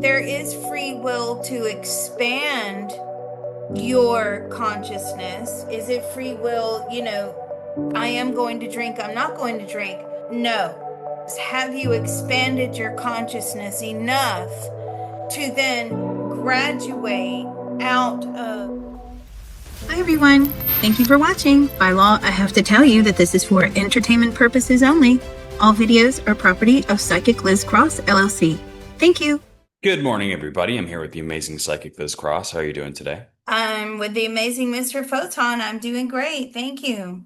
There is free will to expand your consciousness. Is it free will, I am going to drink, I'm not going to drink? No. Have you expanded your consciousness enough to then graduate out of? Hi everyone, thank you for watching. By law, I have to tell you that this is for entertainment purposes only. All videos are property of Psychic Liz Cross, LLC. Thank you. Good morning, everybody. I'm here with the amazing psychic Liz Cross. How are you doing today? I'm with the amazing Mr. Photon. I'm doing great. Thank you.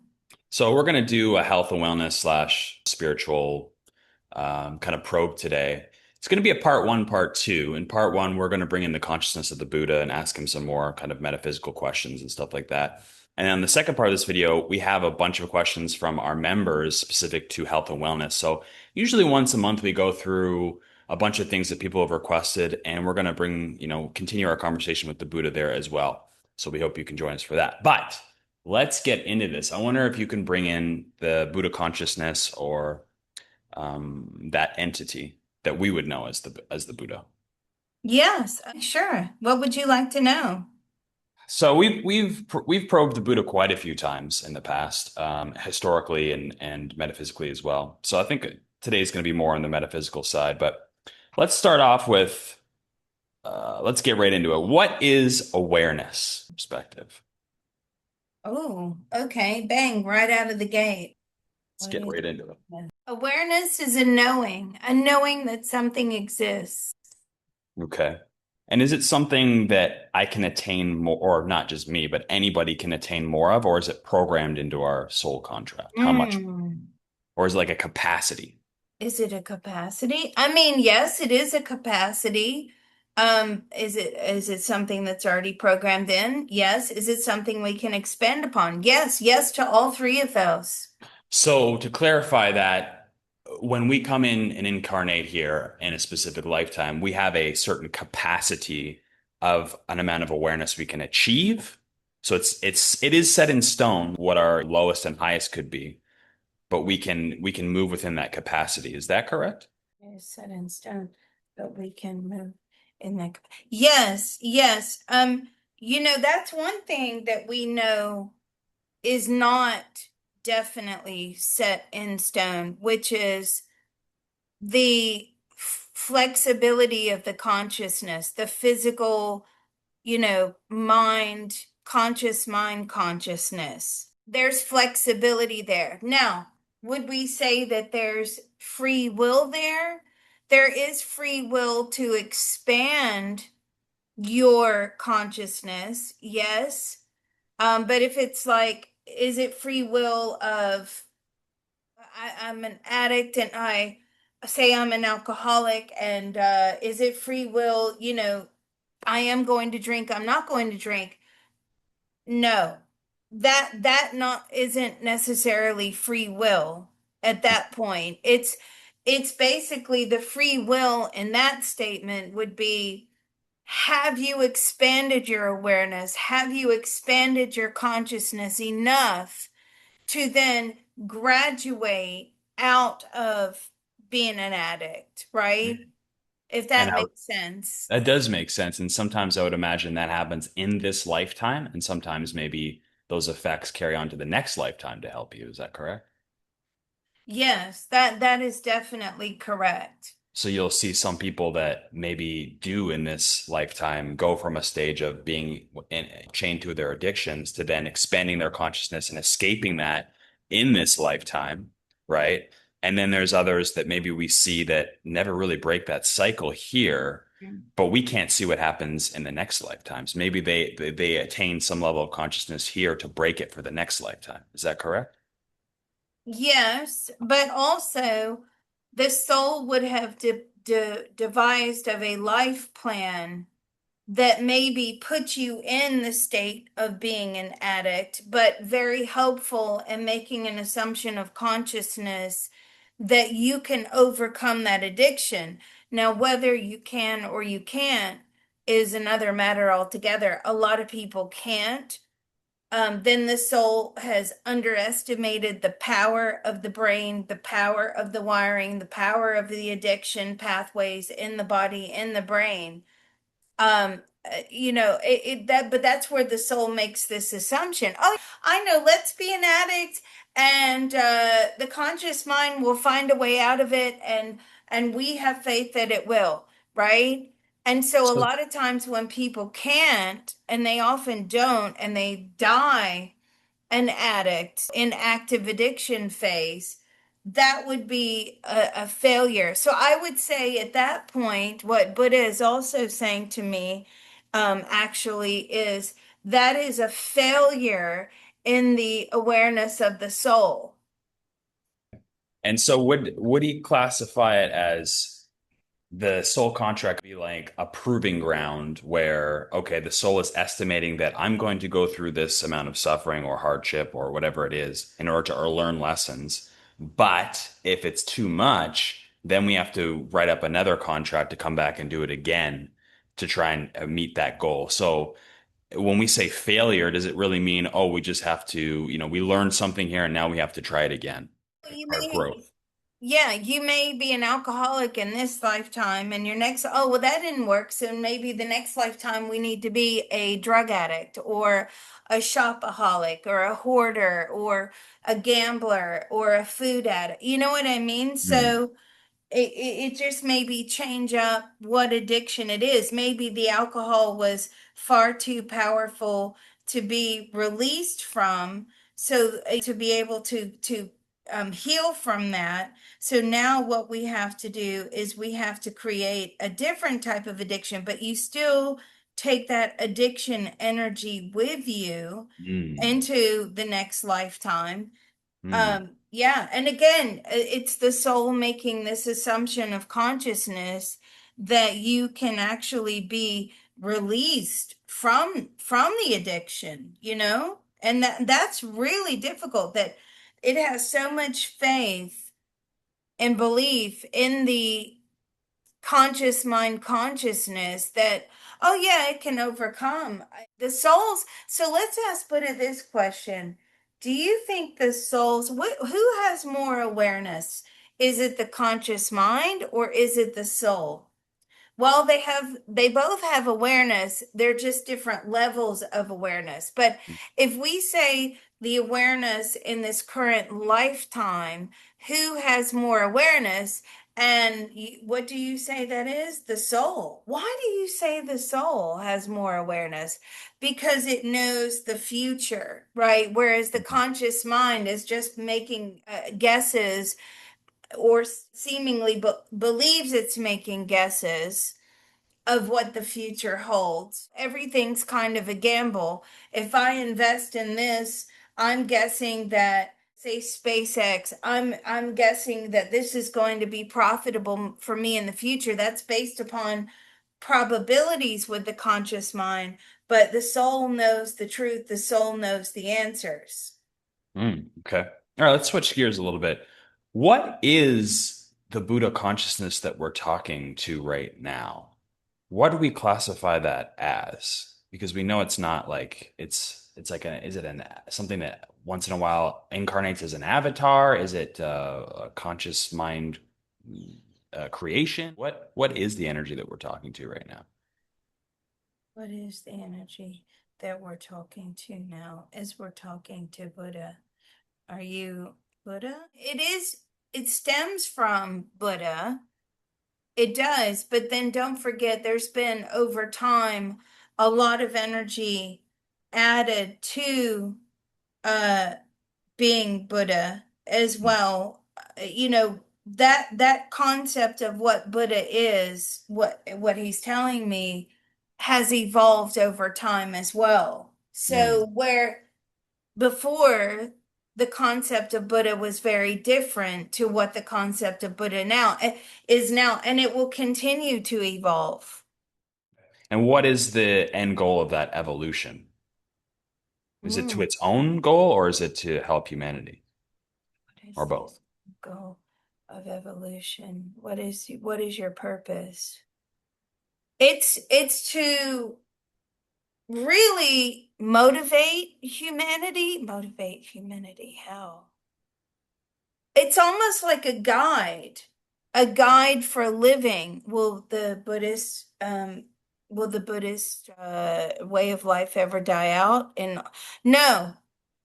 So we're going to do a health and wellness slash spiritual kind of probe today. It's going to be a part one, part two. In part one, we're going to bring in the consciousness of the Buddha and ask him some more kind of metaphysical questions and stuff like that. And then the second part of this video, we have a bunch of questions from our members specific to health and wellness. So usually once a month, we go through a bunch of things that people have requested, and we're going to bring, continue our conversation with the Buddha there as well. So we hope you can join us for that. But let's get into this. I wonder if you can bring in the Buddha consciousness or that entity that we would know as the Buddha. Yes, sure. What would you like to know? So we've probed the Buddha quite a few times in the past, historically and metaphysically as well. So I think today's going to be more on the metaphysical side. But let's start off with let's get right into it. What is awareness perspective? Oh, okay. Bang, right out of the gate. Let's What get is right into it. awareness is a knowing that something exists. Okay. And is it something that I can attain more, or not just me, but anybody can attain more of, or is it programmed into our soul contract? How much? Mm. Or is it like a capacity? Is it a capacity? I mean, yes, it is a capacity. Is it something that's already programmed in? Yes. Is it something we can expand upon? Yes, yes to all three of those. So to clarify that, when we come in and incarnate here in a specific lifetime, we have a certain capacity of an amount of awareness we can achieve. So it is set in stone what our lowest and highest could be, but we can move within that capacity. Is that correct? It's set in stone, but we can move in that. Yes, yes. That's one thing that we know is not definitely set in stone, which is the flexibility of the consciousness, the physical, mind consciousness. There's flexibility there. Now, would we say that there's free will there? There is free will to expand your consciousness, yes. But if it's like, is it free will of I'm an addict and I say I'm an alcoholic and is it free will, I am going to drink, I'm not going to drink? No. That not isn't necessarily free will at that point. It's basically the free will in that statement would be, have you expanded your awareness? Have you expanded your consciousness enough to then graduate out of being an addict, right? If And that makes sense. that does make sense. And sometimes I would imagine that happens in this lifetime, and sometimes maybe those effects carry on to the next lifetime to help you. Is that correct? Yes, that is definitely correct. So you'll see some people that maybe do in this lifetime go from a stage of being chained to their addictions to then expanding their consciousness and escaping that in this lifetime, right? And then there's others that maybe we see that never really break that cycle here, but we can't see what happens in the next lifetimes. Maybe they attain some level of consciousness here to break it for the next lifetime. Is that correct? Yes, but also the soul would have devised of a life plan that maybe put you in the state of being an addict, but very helpful in making an assumption of consciousness that you can overcome that addiction. Now, whether you can or you can't is another matter altogether. A lot of people can't. then the soul has underestimated the power of the brain, the power of the wiring, the power of the addiction pathways in the body, in the brain. But that's where the soul makes this assumption. Oh, I know, let's be an addict, and the conscious mind will find a way out of it, and we have faith that it will, right? And so a So, lot of times when people can't, and they often don't, and they die an addict in active addiction phase, that would be a failure. So I would say at that point, what Buddha is also saying to me, actually, is that is a failure in the awareness of the soul. and so would he classify it as the soul contract be like a proving ground where, okay, the soul is estimating that I'm going to go through this amount of suffering or hardship or whatever it is in order to learn lessons. But if it's too much, then we have to write up another contract to come back and do it again to try and meet that goal. So when we say failure, does it really mean, oh, we just have to, we learned something here and now we have to try it again? Like You part of may growth. Yeah, you may be an alcoholic in this lifetime, and your next, oh, well, that didn't work. So maybe the next lifetime we need to be a drug addict or a shopaholic or a hoarder or a gambler or a food addict. You know what I mean? Mm, So it just maybe change up what addiction it is. Maybe the alcohol was far too powerful to be released from, so to be able to heal from that. So now what we have to do is we have to create a different type of addiction, but you still take that addiction energy with you mm, into the next lifetime. mm, Yeah, and again, it's the soul making this assumption of consciousness that you can actually be released from the addiction, And that's really difficult, that it has so much faith and belief in the conscious mind consciousness that, oh yeah, it can overcome the souls. So let's ask Buddha this question. Do you think the souls, who has more awareness? Is it the conscious mind or is it the soul? Well, they both have awareness. They're just different levels of awareness. But if we say the awareness in this current lifetime, who has more awareness? And what do you say that is? The soul. Why do you say the soul has more awareness? Because it knows the future, right? Whereas the conscious mind is just making guesses, or seemingly believes it's making guesses of what the future holds. Everything's kind of a gamble. If I invest in this, I'm guessing that, say, SpaceX, I'm guessing that this is going to be profitable for me in the future. That's based upon probabilities with the conscious mind, but the soul knows the truth, the soul knows the answers. okay. All right, let's switch gears a little bit. What is the Buddha consciousness that we're talking to right now? What do we classify that as? Because we know it's not like it's like is it something that once in a while incarnates as an avatar? Is it a conscious mind creation? What is the energy that we're talking to right now? What is the energy that we're talking to now as we're talking to Buddha? Are you Buddha? It stems from Buddha. It does, but then don't forget there's been over time a lot of energy added to uh being Buddha as well. That concept of what Buddha is, what he's telling me, has evolved over time as well. So Mm. where before, the concept of Buddha was very different to what the concept of Buddha now is now, and it will continue to evolve. And what is the end goal of that evolution? Is it to Mm, its own goal or is it to help humanity what is or the both? goal of evolution? What is your purpose? It's to really motivate humanity, how? It's almost like a guide for living. Will the Buddhist way of life ever die out? And no.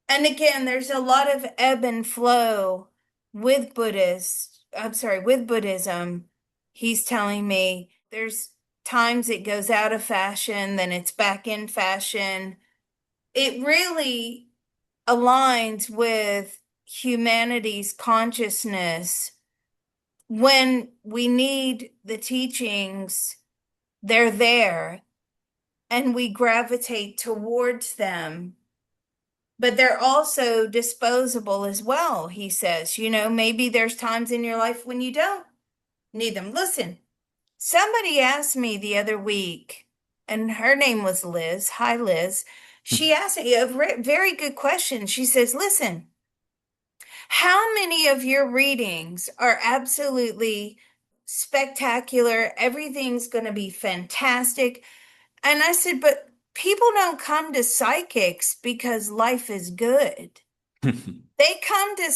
And again, there's a lot of ebb and flow with with Buddhism. He's telling me there's times it goes out of fashion, then it's back in fashion. It really aligns with humanity's consciousness. When we need the teachings, they're there and we gravitate towards them. But they're also disposable as well, he says. Maybe there's times in your life when you don't need them. Listen, somebody asked me the other week, and her name was Liz. Hi, Liz. She asked me a very good question. She says, listen, how many of your readings are absolutely spectacular? Everything's going to be fantastic. And I said, but people don't come to psychics because life is good. They come to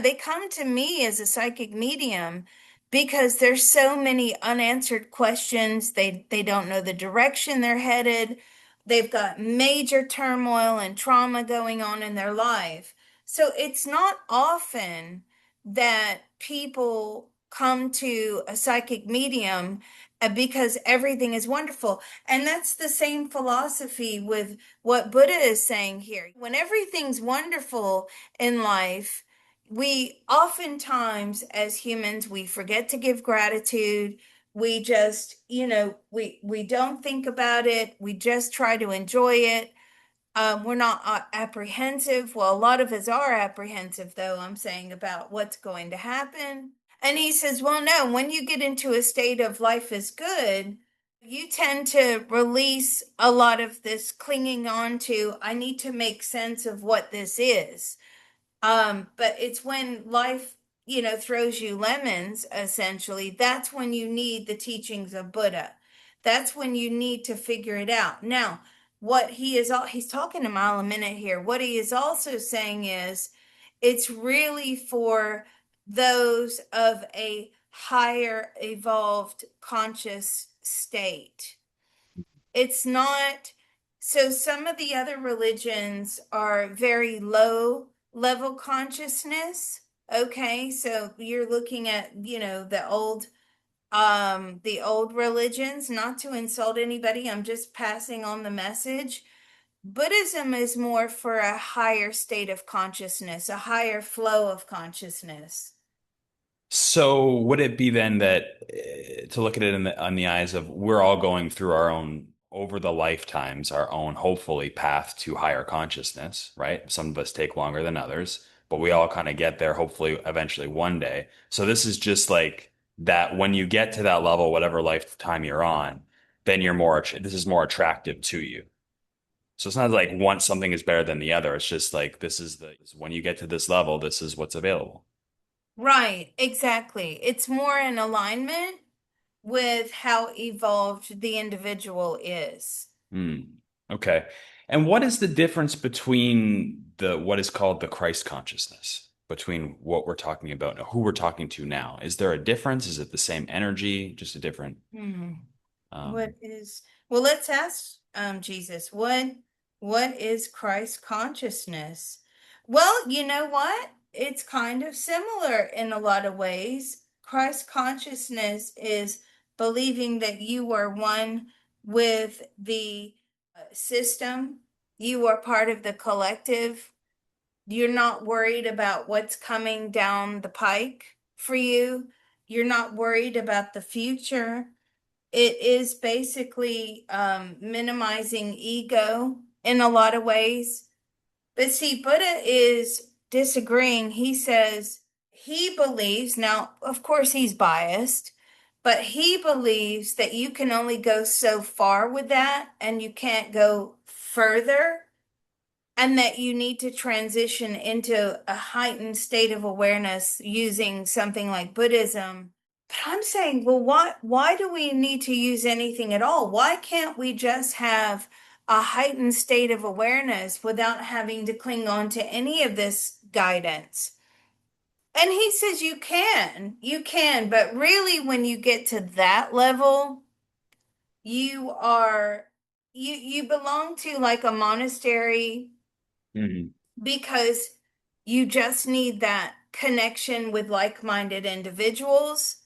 they come to me as a psychic medium because there's so many unanswered questions. They don't know the direction they're headed. They've got major turmoil and trauma going on in their life. So it's not often that people come to a psychic medium because everything is wonderful. And that's the same philosophy with what Buddha is saying here. When everything's wonderful in life, we oftentimes as humans we forget to give gratitude. We just, we don't think about it. We just try to enjoy it. We're not apprehensive. Well, a lot of us are apprehensive, though, I'm saying, about what's going to happen. And he says, well, no, when you get into a state of life is good, you tend to release a lot of this clinging on to, I need to make sense of what this is. But it's when life, throws you lemons, essentially, that's when you need the teachings of Buddha. That's when you need to figure it out. Now, he's talking a mile a minute here. What he is also saying is it's really for those of a higher evolved conscious state. It's not, so some of the other religions are very low level consciousness. Okay, so you're looking at, the old religions, not to insult anybody, I'm just passing on the message. Buddhism is more for a higher state of consciousness, a higher flow of consciousness. So would it be then that to look at it on the eyes of we're all going through our own over the lifetimes, our own hopefully path to higher consciousness, right? Some of us take longer than others, but we all kind of get there hopefully eventually one day. So this is just like that when you get to that level, whatever lifetime you're on, then this is more attractive to you. So it's not like once something is better than the other. It's just like when you get to this level, this is what's available. Right, exactly. It's more in alignment with how evolved the individual is. Hmm. Okay. And what is the difference between what is called the Christ consciousness, between what we're talking about now, who we're talking to now? Is there a difference? Is it the same energy, just a different Hmm. um Well, let's ask Jesus, what is Christ consciousness? Well, you know what? It's kind of similar in a lot of ways. Christ consciousness is believing that you are one with the system, you are part of the collective. You're not worried about what's coming down the pike for you. You're not worried about the future. It is basically minimizing ego in a lot of ways. But see, Buddha is disagreeing. He says he believes, now, of course, he's biased, but he believes that you can only go so far with that and you can't go further, and that you need to transition into a heightened state of awareness using something like Buddhism. But I'm saying, well, why do we need to use anything at all? Why can't we just have a heightened state of awareness without having to cling on to any of this guidance. And he says you can, but really when you get to that level, you are you belong to like a monastery Mhm. because you just need that connection with like-minded individuals.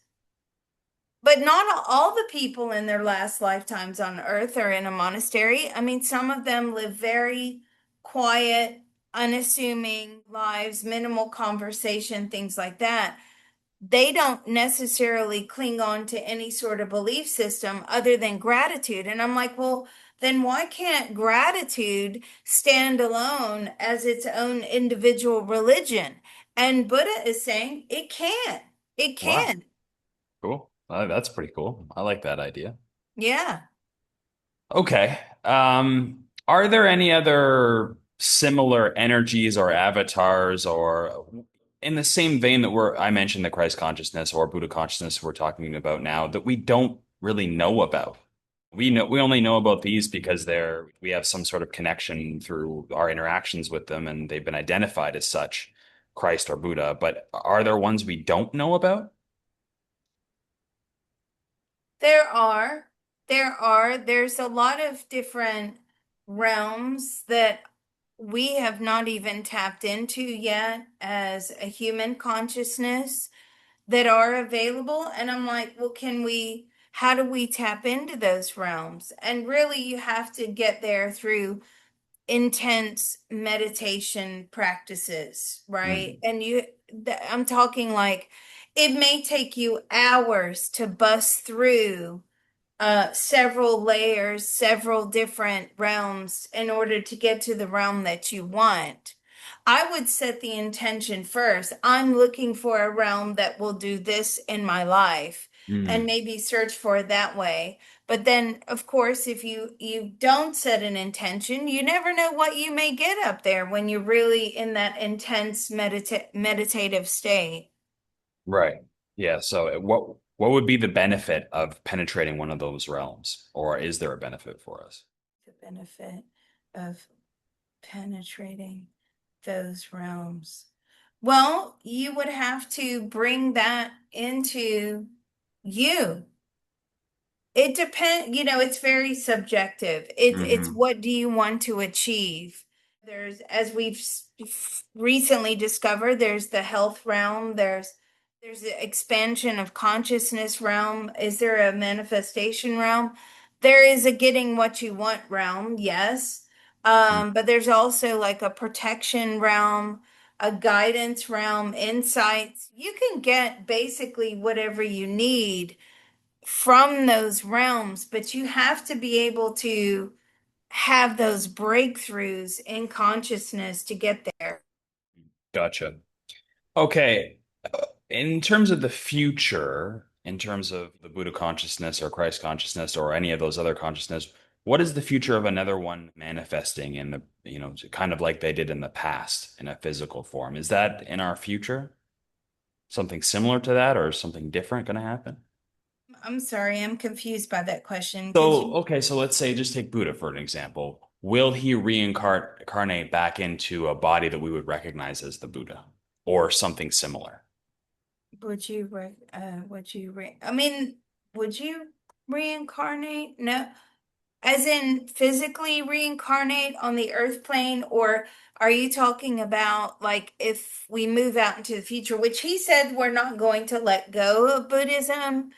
But not all the people in their last lifetimes on earth are in a monastery. I mean, some of them live very quiet, unassuming lives, minimal conversation, things like that. They don't necessarily cling on to any sort of belief system other than gratitude. And I'm like, well, then why can't gratitude stand alone as its own individual religion? And Buddha is saying it can. It Wow, can. cool. That's pretty cool. I like that idea. Yeah. Okay. Are there any other similar energies or avatars or in the same vein that I mentioned the Christ consciousness or Buddha consciousness we're talking about now that we don't really know about? We only know about these because we have some sort of connection through our interactions with them and they've been identified as such, Christ or Buddha. But are there ones we don't know about? There are. There's a lot of different realms that we have not even tapped into yet as a human consciousness that are available. And I'm like, well, how do we tap into those realms? And really, you have to get there through intense meditation practices, right? Mm, And I'm talking like it may take you hours to bust through several layers, several different realms in order to get to the realm that you want. I would set the intention first. I'm looking for a realm that will do this in my life and mm. maybe search for it that way. But then, of course, if you don't set an intention, you never know what you may get up there when you're really in that intense meditative state. Right. Yeah. So what would be the benefit of penetrating one of those realms? Or is there a benefit for us? The benefit of penetrating those realms. Well, you would have to bring that into you. It depends, it's very subjective. It's Hmm. what do you want to achieve? As we've recently discovered, there's the health realm, there's the expansion of consciousness realm. Is there a manifestation realm? There is a getting what you want realm, yes. But there's also like a protection realm, a guidance realm, insights. You can get basically whatever you need from those realms, but you have to be able to have those breakthroughs in consciousness to get there. Gotcha. Okay. In terms of the future, in terms of the Buddha consciousness or Christ consciousness or any of those other consciousness, what is the future of another one manifesting in kind of like they did in the past in a physical form? Is that in our future? Something similar to that or something different going to happen? I'm sorry, I'm confused by that question. Could So, you? okay, so let's say just take Buddha for an example. Will he reincarnate back into a body that we would recognize as the Buddha or something similar? I mean, would you reincarnate? No, as in physically reincarnate on the earth plane, or are you talking about like if we move out into the future, which he said we're not going to let go of Buddhism?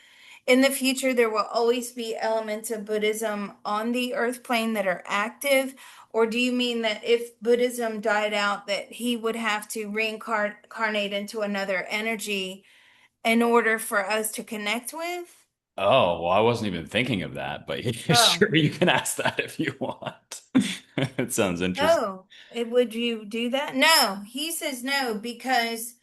In the future, there will always be elements of Buddhism on the earth plane that are active. Or do you mean that if Buddhism died out, that he would have to reincarnate into another energy in order for us to connect with? Oh, well, I wasn't even thinking of that, but Oh, sure, you can ask that if you want. It sounds interesting. no. Would you do that? No, he says no because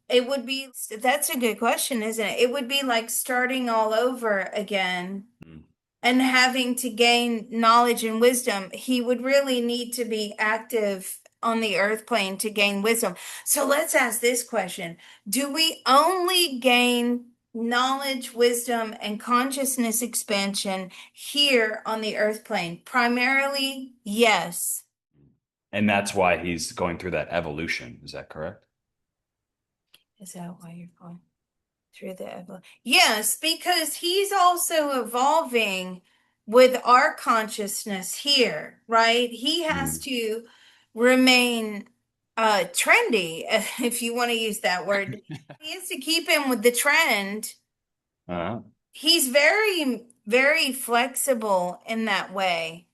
it would be, that's a good question, isn't it? It would be like starting all over again Mm. and having to gain knowledge and wisdom. He would really need to be active on the earth plane to gain wisdom. So let's ask this question. Do we only gain knowledge, wisdom, and consciousness expansion here on the earth plane? Primarily, yes. And that's why he's going through that evolution. Is that correct? Is that why you're going through the evolution? Yes, because he's also evolving with our consciousness here, right? He has Mm. to remain trendy, if you want to use that word. He has to keep in with the trend. Uh, He's very, very flexible in that way.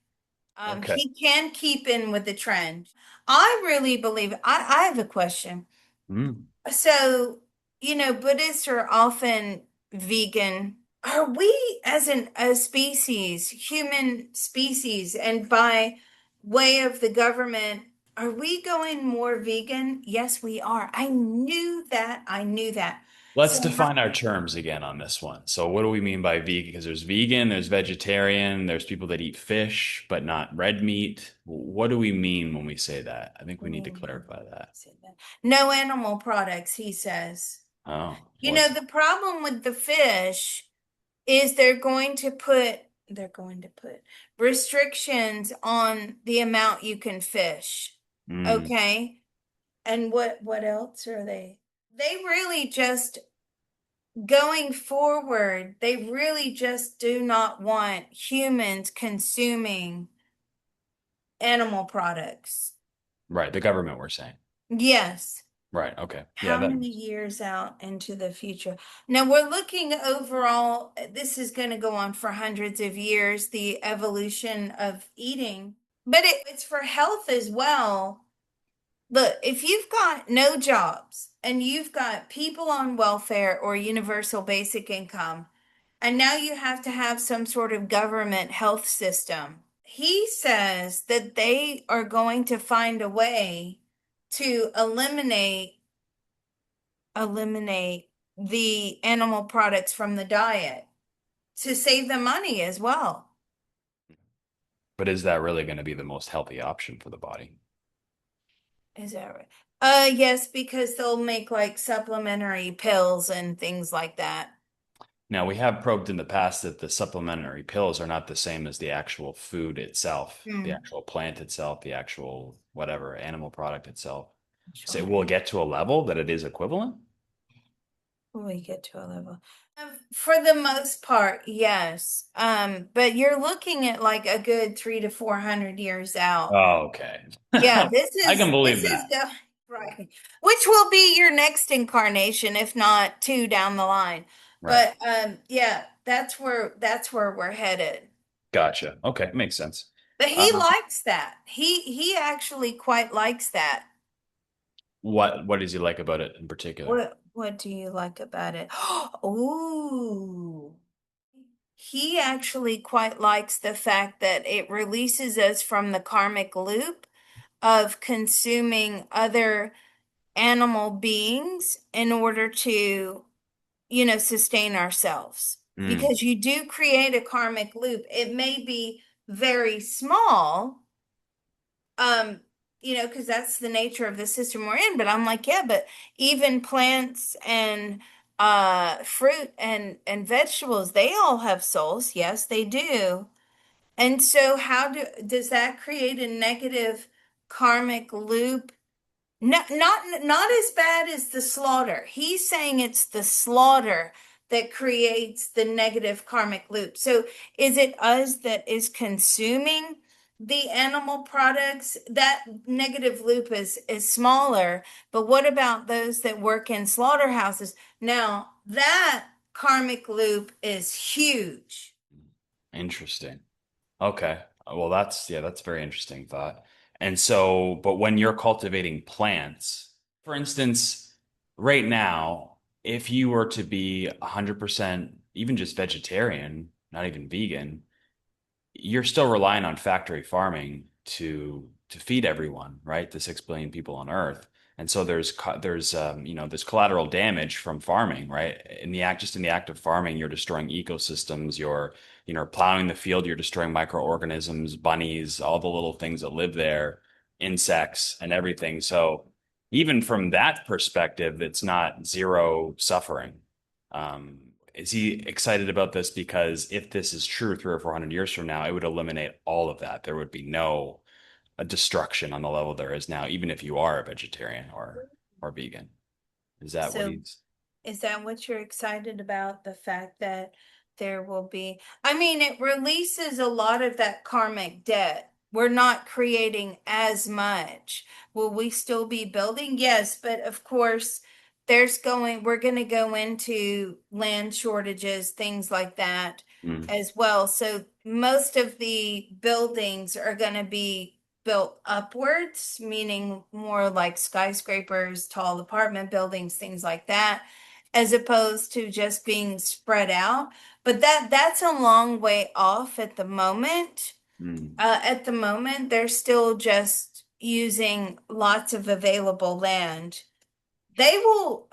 okay. He can keep in with the trend. I really believe, I have a question. Mm. So, Buddhists are often vegan. Are we as a species, human species, and by way of the government, are we going more vegan? Yes, we are. I knew that. I knew that. Let's So, define our terms again on this one. So, what do we mean by vegan? Because there's vegan, there's vegetarian, there's people that eat fish but not red meat. What do we mean when we say that? I think we need to clarify that. no animal products, he says. Oh, what's The problem with the fish is they're going to put restrictions on the amount you can fish. mm, Okay? And what else are they? They really just going forward, they really just do not want humans consuming animal products. right? The government, we're saying. Yes. Right. Okay. Yeah, How that many years out into the future? Now we're looking overall, this is going to go on for hundreds of years, the evolution of eating, but it's for health as well. Look, if you've got no jobs and you've got people on welfare or universal basic income, and now you have to have some sort of government health system, he says that they are going to find a way to eliminate the animal products from the diet to save the money as well. but is that really going to be the most healthy option for the body? Is that right? Yes, because they'll make like supplementary pills and things like that. Now, we have probed in the past that the supplementary pills are not the same as the actual food itself, the Hmm. actual plant itself, the actual whatever animal product itself. So Sure. will it get to a level that it is equivalent? When we get to a level. For the most part, yes. But you're looking at like a good 300 to 400 years out. Oh, okay. Yeah, this I can is believe this is that. the right, which will be your next incarnation, if not two down the line. Right. But yeah, that's where we're headed. Gotcha. Okay, makes sense. But he Um, likes that. He actually quite likes that. what does he like about it in particular? What do you like about it? Ooh. He actually quite likes the fact that it releases us from the karmic loop of consuming other animal beings in order to, sustain ourselves. Mm, Because you do create a karmic loop. It may be very small, um, because that's the nature of the system we're in. But I'm like, yeah, but even plants and fruit and vegetables, they all have souls. Yes, they do. And so does that create a negative karmic loop? No, not as bad as the slaughter. He's saying it's the slaughter that creates the negative karmic loop. So is it us that is consuming the animal products? That negative loop is smaller, but what about those that work in slaughterhouses? Now, that karmic loop is huge. interesting. Okay. Well, that's very interesting thought. And so, but when you're cultivating plants, for instance, right now, if you were to be 100% even just vegetarian, not even vegan, you're still relying on factory farming to feed everyone, right? The 6 billion people on Earth. And so there's collateral damage from farming, right? In the act of farming, you're destroying ecosystems, you're plowing the field, you're destroying microorganisms, bunnies, all the little things that live there, insects and everything. So even from that perspective, it's not zero suffering. is he excited about this because if this is true 300 or 400 years from now, it would eliminate all of that. There would be no a destruction on the level there is now, even if you are a vegetarian or vegan. Is that what So he's? is that what you're excited about? The fact that there will be, I mean, it releases a lot of that karmic debt. We're not creating as much. Will we still be building? Yes, but of course, we're going to go into land shortages, things like that Mm, as well. So most of the buildings are going to be built upwards, meaning more like skyscrapers, tall apartment buildings, things like that, as opposed to just being spread out. But that's a long way off at the moment. mm. At the moment, they're still just using lots of available land. They will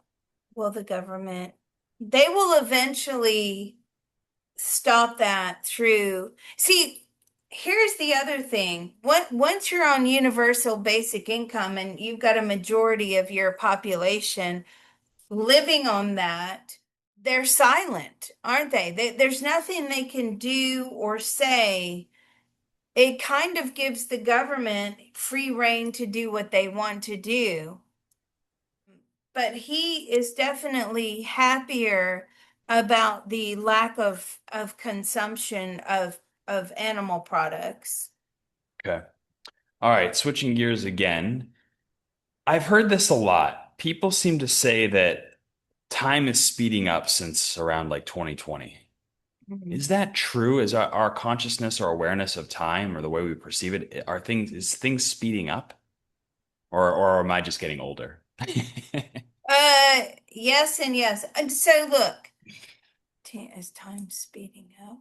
the government, they will eventually stop that through. See, here's the other thing. Once you're on universal basic income and you've got a majority of your population living on that, they're silent, aren't they? There's nothing they can do or say. It kind of gives the government free rein to do what they want to do. But he is definitely happier about the lack of consumption of animal products. Okay. All right. Switching gears again. I've heard this a lot. People seem to say that time is speeding up since around like 2020. Mhm. Is that true? Is our consciousness or awareness of time or the way we perceive it, is things speeding up? Or am I just getting older? Yes and yes. And so look, is time speeding up?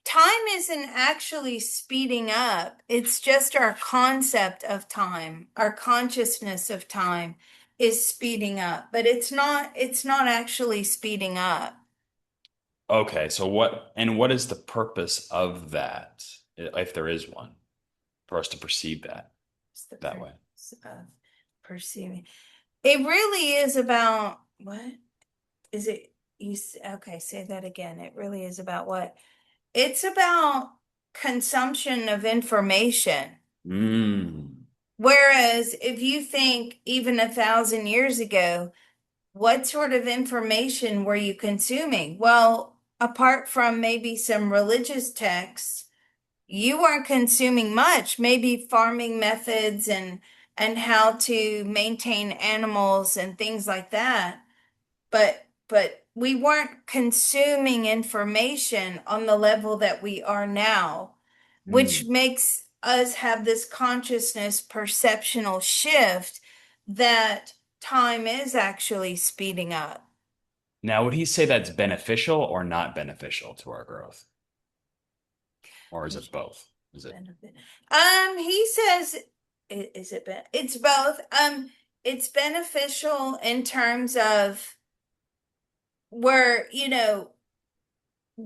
Time isn't actually speeding up. It's just our concept of time, our consciousness of time is speeding up, but it's not actually speeding up. Okay, so what is the purpose of that, if there is one, for us to perceive that It's the that way? purpose of perceiving. It really is about what is it? Okay, say that again. It really is about what? It's about consumption of information. Mm, Whereas if you think even 1,000 years ago, what sort of information were you consuming? Well, apart from maybe some religious texts, you weren't consuming much, maybe farming methods and how to maintain animals and things like that. But we weren't consuming information on the level that we are now, which mm. makes us have this consciousness perceptional shift that time is actually speeding up. Now, would he say that's beneficial or not beneficial to our growth? Or is it both? Is it? Benefit. He says, is it it's both. It's beneficial in terms of where,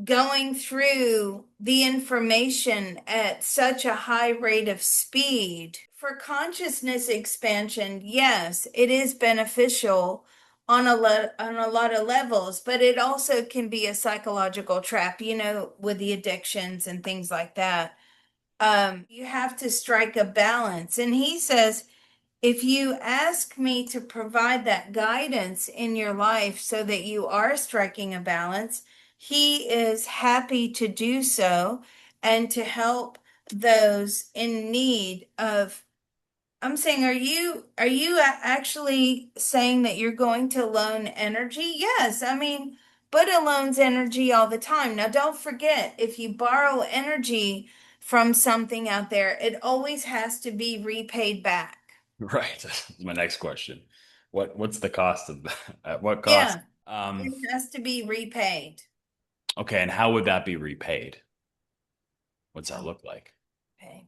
going through the information at such a high rate of speed. For consciousness expansion, yes, it is beneficial on a lot of levels, but it also can be a psychological trap, with the addictions and things like that. You have to strike a balance. And he says, if you ask me to provide that guidance in your life so that you are striking a balance, he is happy to do so and to help those in need of. I'm saying, are you actually saying that you're going to loan energy? Yes. I mean, Buddha loans energy all the time. Now, don't forget, if you borrow energy from something out there, it always has to be repaid back. Right. That's my next question. What's the cost of that? At what cost? Yeah, it has to be repaid. Okay, and how would that be repaid? What's that Oh, look like? okay.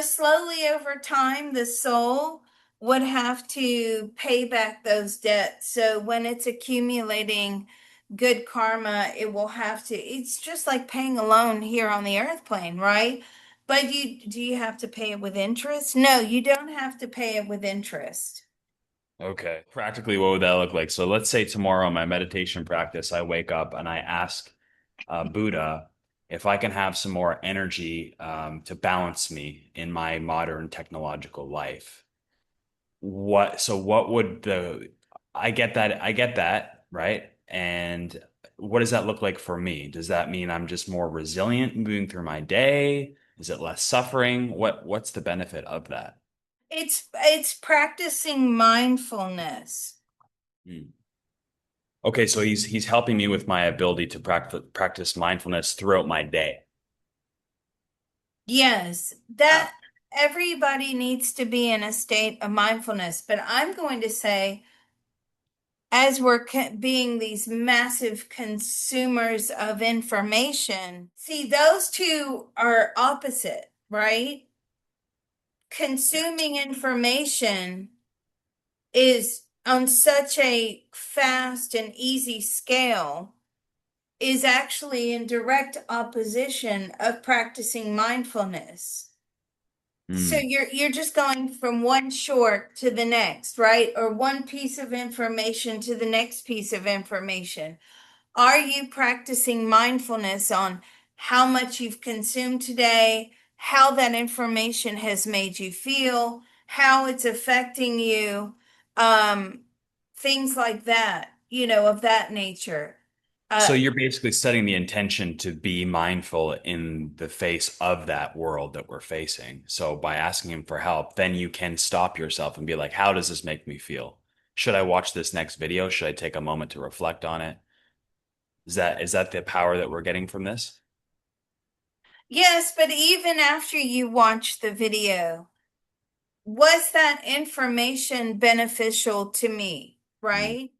Slowly over time, the soul would have to pay back those debts. So when it's accumulating good karma, it will have to, it's just like paying a loan here on the earth plane, right? But do you have to pay it with interest? No, you don't have to pay it with interest. Okay. Practically, what would that look like? So let's say tomorrow, my meditation practice, I wake up and I ask Buddha if I can have some more energy to balance me in my modern technological life. What would I get that, right? And what does that look like for me? Does that mean I'm just more resilient moving through my day? Is it less suffering? What's the benefit of that? It's practicing mindfulness. Hmm. Okay, so he's helping me with my ability to practice mindfulness throughout my day. Yes, Ah, that everybody needs to be in a state of mindfulness, but I'm going to say, as we're being these massive consumers of information, see, those two are opposite, right? Consuming information is on such a fast and easy scale is actually in direct opposition of practicing mindfulness. So hmm. you're just going from one short to the next, right? Or one piece of information to the next piece of information. Are you practicing mindfulness on how much you've consumed today, how that information has made you feel, how it's affecting you, um, things like that, of that nature. So Uh, you're basically setting the intention to be mindful in the face of that world that we're facing. So by asking him for help, then you can stop yourself and be like, how does this make me feel? Should I watch this next video? Should I take a moment to reflect on it? Is that the power that we're getting from this? yes, but even after you watch the video, was that information beneficial to me, Mm, right?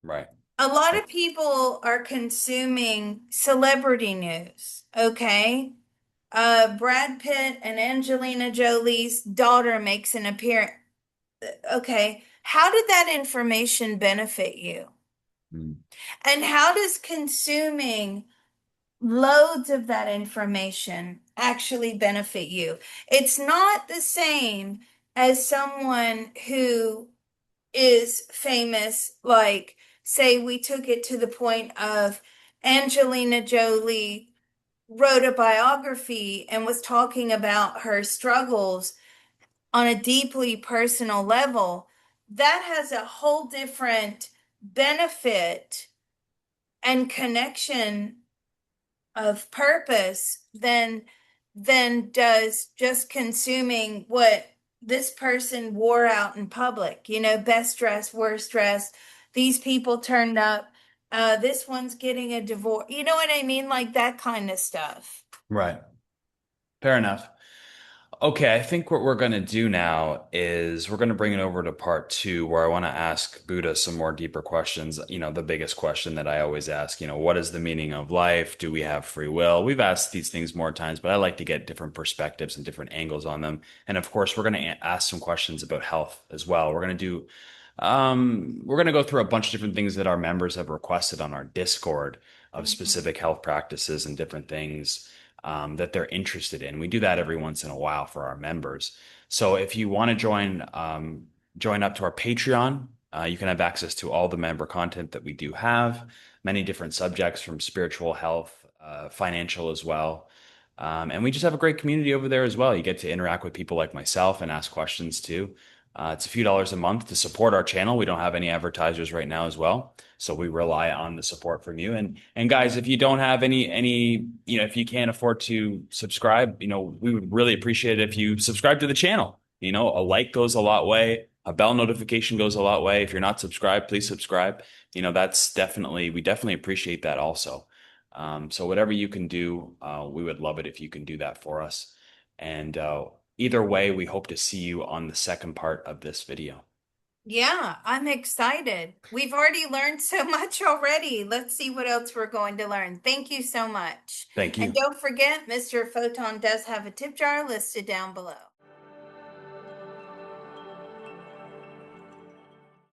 right. A lot of people are consuming celebrity news, okay? Brad Pitt and Angelina Jolie's daughter makes an appearance. Okay, how did that information benefit you? Mm, And how does consuming loads of that information actually benefit you? It's not the same as someone who is famous, like, say, we took it to the point of Angelina Jolie wrote a biography and was talking about her struggles on a deeply personal level. That has a whole different benefit and connection of purpose than does just consuming what this person wore out in public. Best dressed, worst dressed. These people turned up. This one's getting a divorce. You know what I mean? Like that kind of stuff. right. Fair enough. Okay, I think what we're going to do now is we're going to bring it over to part two, where I want to ask Buddha some more deeper questions. The biggest question that I always ask, what is the meaning of life? Do we have free will? We've asked these things more times, but I like to get different perspectives and different angles on them. And of course, we're going to ask some questions about health as well. We're going to go through a bunch of different things that our members have requested on our Discord of Mhm. specific health practices and different things that they're interested in. We do that every once in a while for our members. So if you want to join up to our Patreon, you can have access to all the member content that we do have, many different subjects from spiritual health, financial as well. And we just have a great community over there as well. You get to interact with people like myself and ask questions too. It's a few dollars a month to support our channel. We don't have any advertisers right now as well. So we rely on the support from you. And guys, if you don't have any, if you can't afford to subscribe, we would really appreciate it if you subscribe to the channel. A like goes a lot way. A bell notification goes a lot way. If you're not subscribed, please subscribe. We definitely appreciate that also. So whatever you can do, we would love it if you can do that for us. And either way, we hope to see you on the second part of this video. Yeah, I'm excited. We've already learned so much already. Let's see what else we're going to learn. Thank you so much. Thank And you. don't forget, Mr. Photon does have a tip jar listed down below.